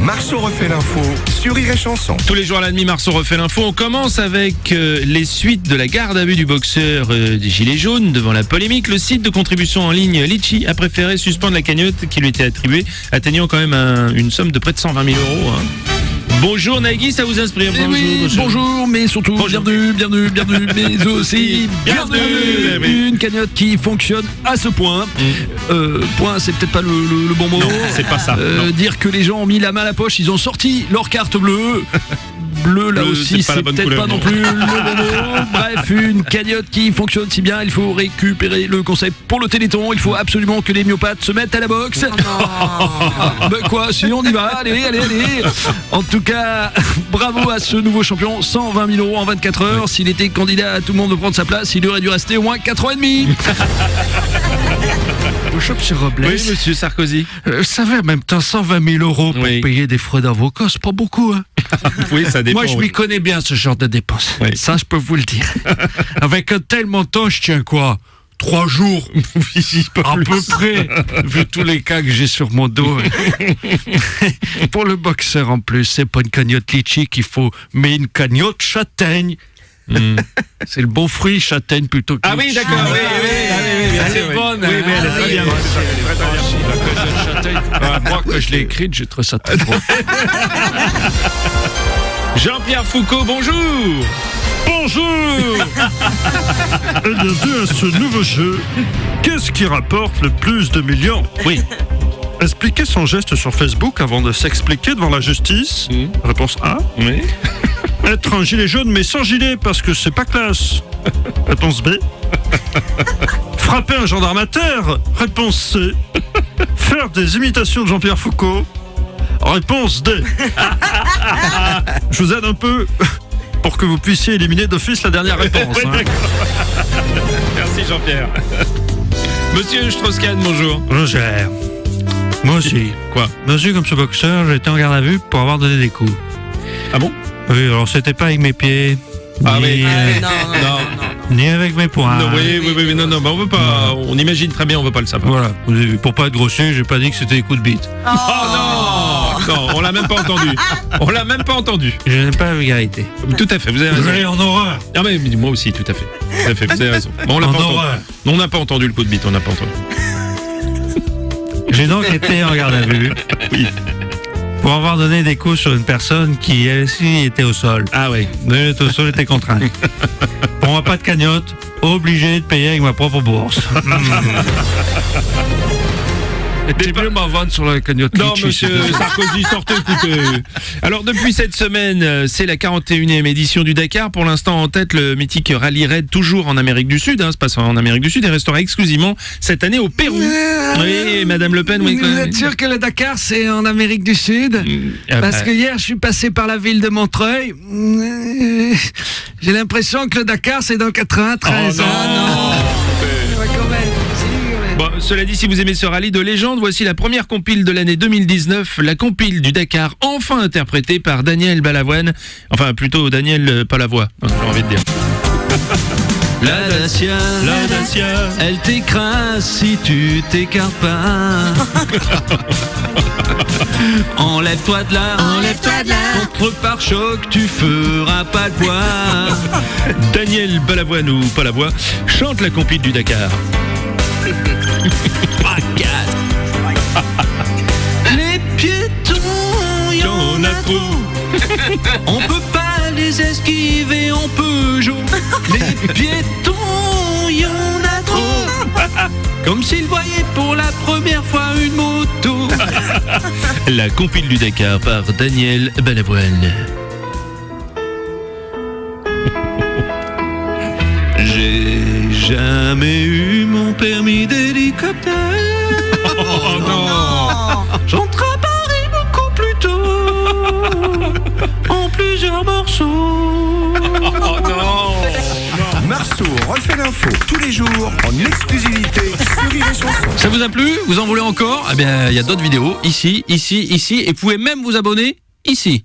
Marceau refait l'info sur Rire et Chanson. Tous les jours à la demi, Marceau refait l'info. On commence avec les suites de la garde à vue du boxeur des Gilets jaunes. Devant la polémique, le site de contribution en ligne Litchi a préféré suspendre la cagnotte qui lui était attribuée, atteignant quand même une somme de près de 120 000 €. Bonjour Nagui, ça vous inspire? Bonjour, mais surtout, bienvenue, mais aussi bienvenue. Une cagnotte qui fonctionne à ce point. Point, c'est peut-être pas le bon mot. Non, c'est pas ça. Dire que les gens ont mis la main à la poche, ils ont sorti leur carte bleue. Bleu, là aussi, c'est peut-être pas non plus le bon mot. Bref, une cagnotte qui fonctionne si bien, il faut récupérer le concept pour le Téléthon. Il faut absolument que les myopathes se mettent à la boxe. Ben quoi, si on y va, allez. En tout cas, bravo à ce nouveau champion, 120 000 € en 24 heures. S'il était candidat à tout le monde de prendre sa place, il aurait dû rester au moins 4 ans et demi. Bonjour, monsieur Robles. Oui, monsieur Sarkozy. Vous savez, en même temps, 120 000 € pour payer des frais d'avocat, c'est pas beaucoup, hein. Oui, ça dépend. Moi, je m'y connais bien, ce genre de dépenses. Oui. Ça, je peux vous le dire. Avec un tel montant, je tiens quoi 3 jours à peu près, vu tous les cas que j'ai sur mon dos. Pour le boxeur, en plus, c'est pas une cagnotte litchi qu'il faut, mais une cagnotte châtaigne. C'est le bon fruit, châtaigne, plutôt que Ah oui, litchi. d'accord, oui, Elle est bonne, oui, elle est très bien. La cagnotte châtaigne. Moi, quand je l'ai écrite, j'ai trouvé ça très drôle. Jean-Pierre Foucault, bonjour. Bonjour et bienvenue à ce nouveau jeu. Qu'est-ce qui rapporte le plus de millions? Oui. Expliquer son geste sur Facebook avant de s'expliquer devant la justice. Réponse A. Oui. Être un gilet jaune mais sans gilet parce que c'est pas classe. Réponse B. Frapper un gendarme à terre. Réponse C. Faire des imitations de Jean-Pierre Foucault. Réponse D. Je vous aide un peu pour que vous puissiez éliminer d'office la dernière réponse. Oui, d'accord. Merci Jean-Pierre. Monsieur Strauss-Kahn, bonjour. Roger, moi aussi. Quoi? Moi aussi, comme ce boxeur, j'ai été en garde à vue pour avoir donné des coups. Ah bon? Oui, alors c'était pas avec mes pieds, ni avec mes poings. Non, oui, non, on veut pas. On imagine très bien, on veut pas le savoir. Voilà, vous avez vu, pour pas être grossier, j'ai pas dit que c'était des coups de bite. Oh non, on l'a même pas entendu. Je n'ai pas la vulgarité. Tout à fait, vous avez raison. Vous allez en horreur. Ah mais moi aussi, tout à fait, vous avez raison. Bon, on l'a pas entendu. On n'a pas entendu le coup de bite, on n'a pas entendu. J'ai donc été en garde à vue. Oui. Pour avoir donné des coups sur une personne qui, elle aussi, était au sol. Ah oui. Elle était au sol, était contrainte. Pour moi, pas de cagnotte, obligé de payer avec ma propre bourse. C'est mieux ma vanne sur la cagnotte. Non, litchi, monsieur Sarkozy, sortez, écoutez. Alors, depuis cette semaine, c'est la 41e édition du Dakar. Pour l'instant, en tête, le mythique Rallye Raid, toujours en Amérique du Sud. Se passe en Amérique du Sud et restera exclusivement cette année au Pérou. Oui, Madame Le Pen. Vous êtes sûr que le Dakar, c'est en Amérique du Sud? Parce que hier, je suis passé par la ville de Montreuil. J'ai l'impression que le Dakar, c'est dans 93. Oh non. Ouais, quand même. Bon, cela dit, si vous aimez ce rallye de légende, voici la première compile de l'année 2019, la compile du Dakar, enfin interprétée par Daniel Balavoine. Enfin, plutôt Daniel Palavoie, j'ai envie de dire. La Dacia, elle t'écrase si tu t'écartes pas. Enlève-toi de là, contre pare-choc, tu feras pas le poids. Daniel Balavoine ou Palavoie chante la compile du Dakar. Les piétons, y'en a trop. On peut pas les esquiver en Peugeot. Les piétons, y'en a trop. Comme s'ils voyaient pour la première fois une moto. La compile du Dakar par Daniel Balavoine. J'ai jamais eu mon permis d'hélicoptère. Oh non. J'entre à Paris beaucoup plus tôt, en plusieurs morceaux. Oh non. Marceau refait l'info tous les jours en exclusivité sur Rire et Chanson. Ça vous a plu? Vous en voulez encore? Eh bien, il y a d'autres vidéos, ici, et vous pouvez même vous abonner ici.